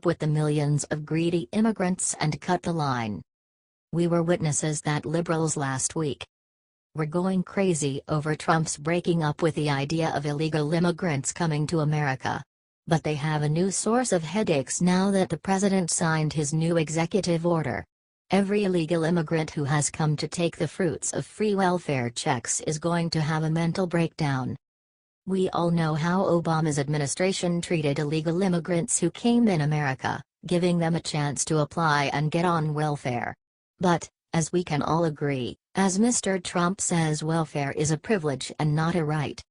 with the millions of greedy immigrants and cut the line. We were witnesses that liberals last week were going crazy over Trump's breaking up with the idea of illegal immigrants coming to America. But they have a new source of headaches now that the president signed his new executive order. Every illegal immigrant who has come to take the fruits of free welfare checks is going to have a mental breakdown. We all know how Obama's administration treated illegal immigrants who came in America, giving them a chance to apply and get on welfare. But, as we can all agree, as Mr. Trump says, welfare is a privilege and not a right.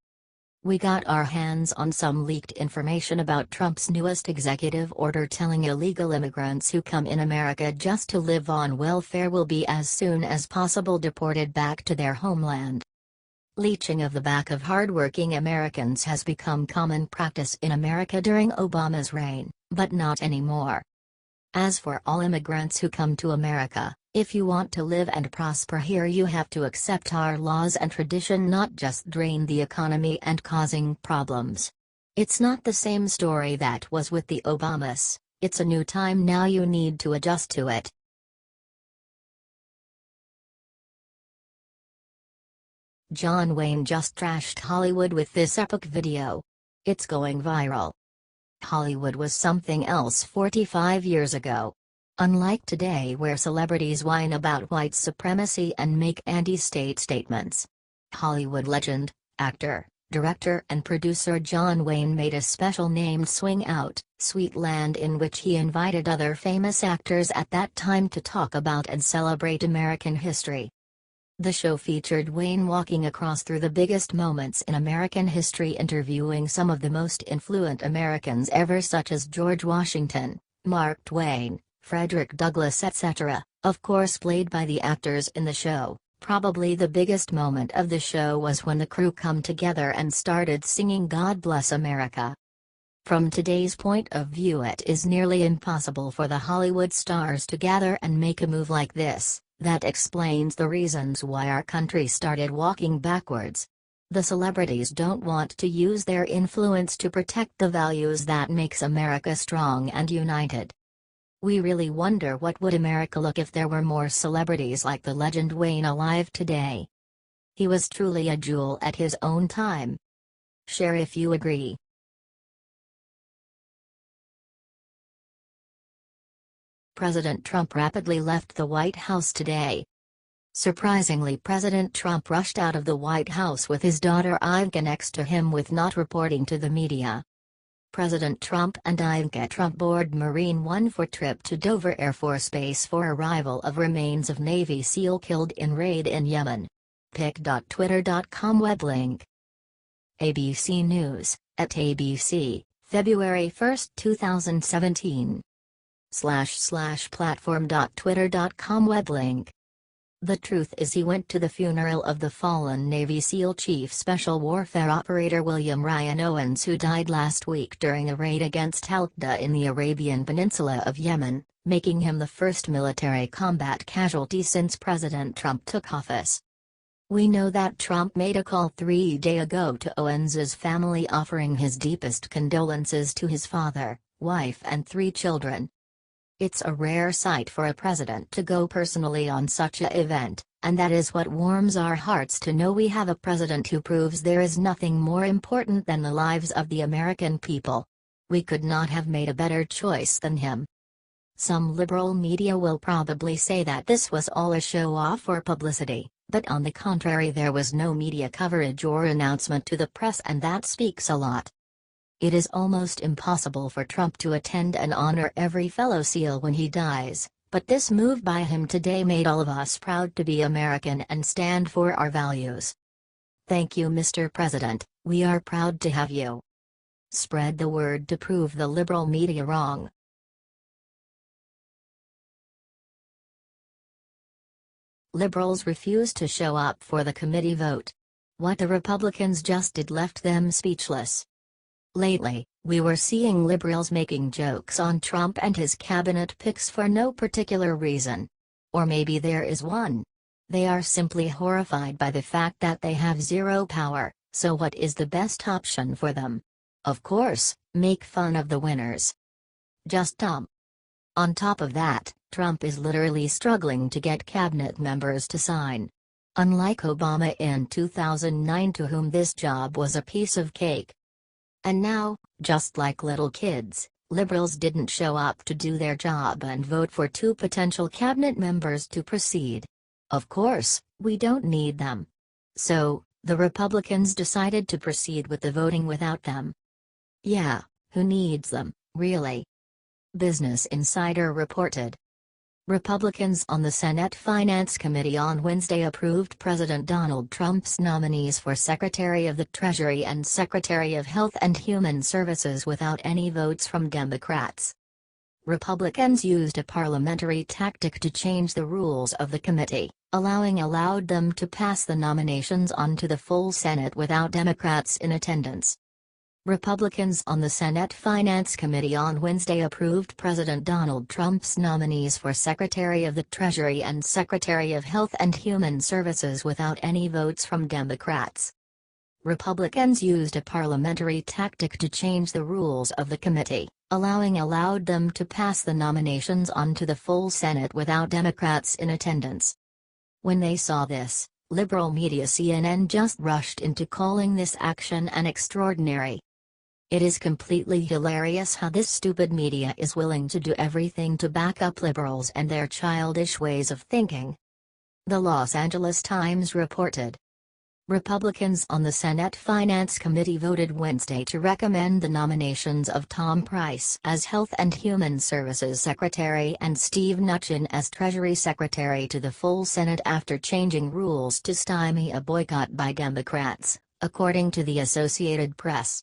We got our hands on some leaked information about Trump's newest executive order telling illegal immigrants who come in America just to live on welfare will be as soon as possible deported back to their homeland. Leeching of the back of hardworking Americans has become common practice in America during Obama's reign, but not anymore. As for all immigrants who come to America, if you want to live and prosper here, you have to accept our laws and tradition, not just drain the economy and causing problems. It's not the same story that was with the Obamas. It's a new time now, you need to adjust to it. John Wayne just trashed Hollywood with this epic video. It's going viral. Hollywood was something else 45 years ago. Unlike today, where celebrities whine about white supremacy and make anti-state statements. Hollywood legend, actor, director and producer John Wayne made a special named Swing Out, Sweet Land, in which he invited other famous actors at that time to talk about and celebrate American history. The show featured Wayne walking across through the biggest moments in American history, interviewing some of the most influential Americans ever, such as George Washington, Mark Twain, Frederick Douglass, etc., of course played by the actors in the show. Probably the biggest moment of the show was when the crew come together and started singing God Bless America. From today's point of view, it is nearly impossible for the Hollywood stars to gather and make a move like this. That explains the reasons why our country started walking backwards. The celebrities don't want to use their influence to protect the values that makes America strong and united. We really wonder what would America look if there were more celebrities like the legend Wayne alive today. He was truly a jewel at his own time. Share if you agree. President Trump rapidly left the White House today. Surprisingly, President Trump rushed out of the White House with his daughter Ivanka next to him, with not reporting to the media. President Trump and Ivanka Trump board Marine One for trip to Dover Air Force Base for arrival of remains of Navy SEAL killed in raid in Yemen. pic.twitter.com web link. ABC News, at ABC, February 1, 2017. //platform.twitter.com web link. The truth is, he went to the funeral of the fallen Navy SEAL Chief Special Warfare Operator William Ryan Owens, who died last week during a raid against Al-Qaeda in the Arabian Peninsula of Yemen, making him the first military combat casualty since President Trump took office. We know that Trump made a call 3 days ago to Owens's family, offering his deepest condolences to his father, wife and 3 children. It's a rare sight for a president to go personally on such an event, and that is what warms our hearts to know we have a president who proves there is nothing more important than the lives of the American people. We could not have made a better choice than him. Some liberal media will probably say that this was all a show-off or publicity, but on the contrary, there was no media coverage or announcement to the press, and that speaks a lot. It is almost impossible for Trump to attend and honor every fellow SEAL when he dies, but this move by him today made all of us proud to be American and stand for our values. Thank you, Mr. President, we are proud to have you. Spread the word to prove the liberal media wrong. Liberals refuse to show up for the committee vote. What the Republicans just did left them speechless. Lately, we were seeing liberals making jokes on Trump and his cabinet picks for no particular reason. Or maybe there is one. They are simply horrified by the fact that they have zero power, so what is the best option for them? Of course, make fun of the winners. Just dumb. On top of that, Trump is literally struggling to get cabinet members to sign. Unlike Obama in 2009, to whom this job was a piece of cake. And now, just like little kids, liberals didn't show up to do their job and vote for 2 potential cabinet members to proceed. Of course, we don't need them. So, the Republicans decided to proceed with the voting without them. Yeah, who needs them, really? Business Insider reported. Republicans on the Senate Finance Committee on Wednesday approved President Donald Trump's nominees for Secretary of the Treasury and Secretary of Health and Human Services without any votes from Democrats. Republicans used a parliamentary tactic to change the rules of the committee, allowed them to pass the nominations on to the full Senate without Democrats in attendance. Republicans on the Senate Finance Committee on Wednesday approved President Donald Trump's nominees for Secretary of the Treasury and Secretary of Health and Human Services without any votes from Democrats. Republicans used a parliamentary tactic to change the rules of the committee, allowed them to pass the nominations on to the full Senate without Democrats in attendance. When they saw this, liberal media CNN just rushed into calling this action an extraordinary. It is completely hilarious how this stupid media is willing to do everything to back up liberals and their childish ways of thinking. The Los Angeles Times reported. Republicans on the Senate Finance Committee voted Wednesday to recommend the nominations of Tom Price as Health and Human Services Secretary and Steve Mnuchin as Treasury Secretary to the full Senate after changing rules to stymie a boycott by Democrats, according to the Associated Press.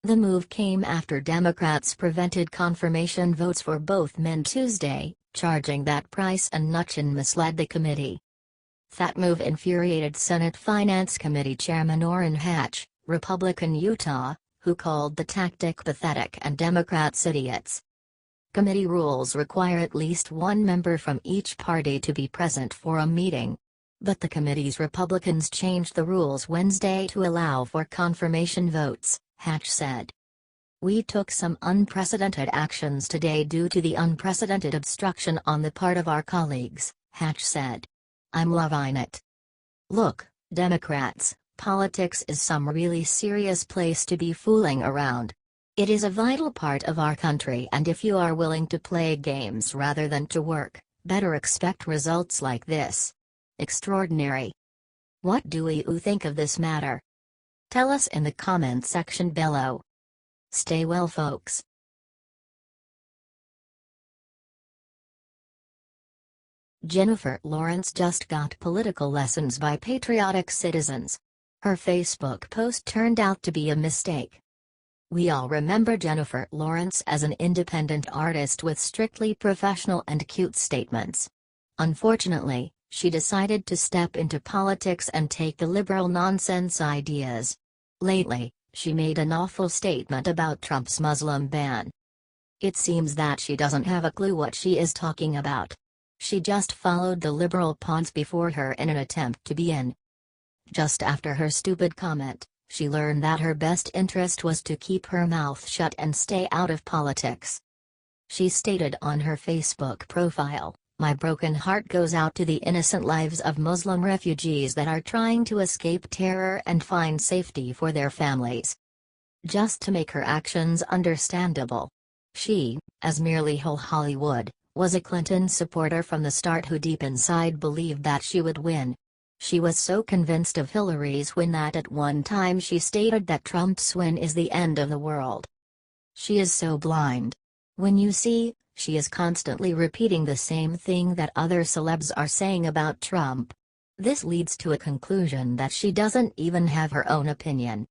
The move came after Democrats prevented confirmation votes for both men Tuesday, charging that Price and Mnuchin misled the committee. That move infuriated Senate Finance Committee Chairman Orrin Hatch, Republican Utah, who called the tactic pathetic and Democrats idiots. Committee rules require at least one member from each party to be present for a meeting. But the committee's Republicans changed the rules Wednesday to allow for confirmation votes, Hatch said. We took some unprecedented actions today due to the unprecedented obstruction on the part of our colleagues, Hatch said. I'm loving it. Look, Democrats, politics is some really serious place to be fooling around. It is a vital part of our country, and if you are willing to play games rather than to work, better expect results like this. Extraordinary. What do you think of this matter? Tell us in the comment section below. Stay well, folks. Jennifer Lawrence just got political lessons by patriotic citizens. Her Facebook post turned out to be a mistake. We all remember Jennifer Lawrence as an independent artist with strictly professional and cute statements. Unfortunately, she decided to step into politics and take the liberal nonsense ideas. Lately, she made an awful statement about Trump's Muslim ban. It seems that she doesn't have a clue what she is talking about. She just followed the liberal pawns before her in an attempt to be in. Just after her stupid comment, she learned that her best interest was to keep her mouth shut and stay out of politics. She stated on her Facebook profile, "My broken heart goes out to the innocent lives of Muslim refugees that are trying to escape terror and find safety for their families." Just to make her actions understandable. She, as merely whole Hollywood, was a Clinton supporter from the start who deep inside believed that she would win. She was so convinced of Hillary's win that at one time she stated that Trump's win is the end of the world. She is so blind. When you see, she is constantly repeating the same thing that other celebs are saying about Trump. This leads to a conclusion that she doesn't even have her own opinion.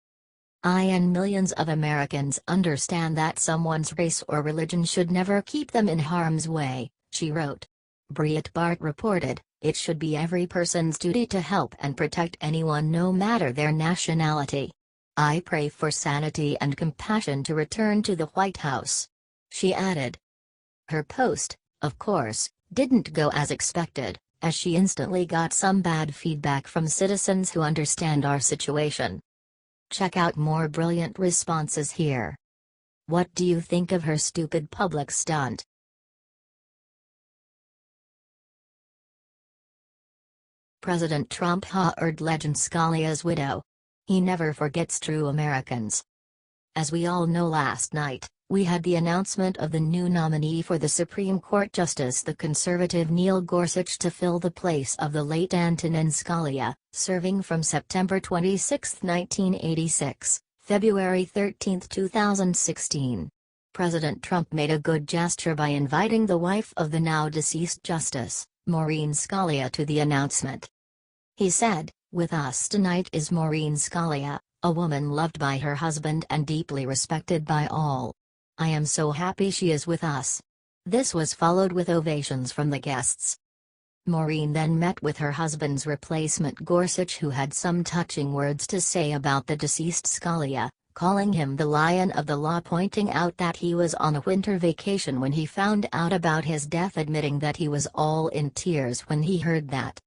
I and millions of Americans understand that someone's race or religion should never keep them in harm's way, she wrote. Breitbart reported, it should be every person's duty to help and protect anyone no matter their nationality. I pray for sanity and compassion to return to the White House. She added. Her post, of course, didn't go as expected, as she instantly got some bad feedback from citizens who understand our situation. Check out more brilliant responses here. What do you think of her stupid public stunt? President Trump hired legend Scalias Widow. He never forgets true Americans. As we all know, last night, we had the announcement of the new nominee for the Supreme Court Justice, the conservative Neil Gorsuch, to fill the place of the late Antonin Scalia, serving from September 26, 1986, February 13, 2016. President Trump made a good gesture by inviting the wife of the now deceased Justice, Maureen Scalia, to the announcement. He said, "With us tonight is Maureen Scalia, a woman loved by her husband and deeply respected by all. I am so happy she is with us." This was followed with ovations from the guests. Maureen then met with her husband's replacement Gorsuch, who had some touching words to say about the deceased Scalia, calling him the lion of the law, pointing out that he was on a winter vacation when he found out about his death, admitting that he was all in tears when he heard that.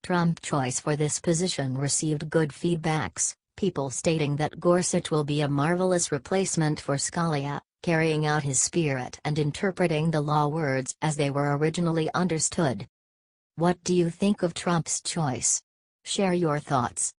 Trump's choice for this position received good feedbacks, people stating that Gorsuch will be a marvelous replacement for Scalia, carrying out his spirit and interpreting the law words as they were originally understood. What do you think of Trump's choice? Share your thoughts.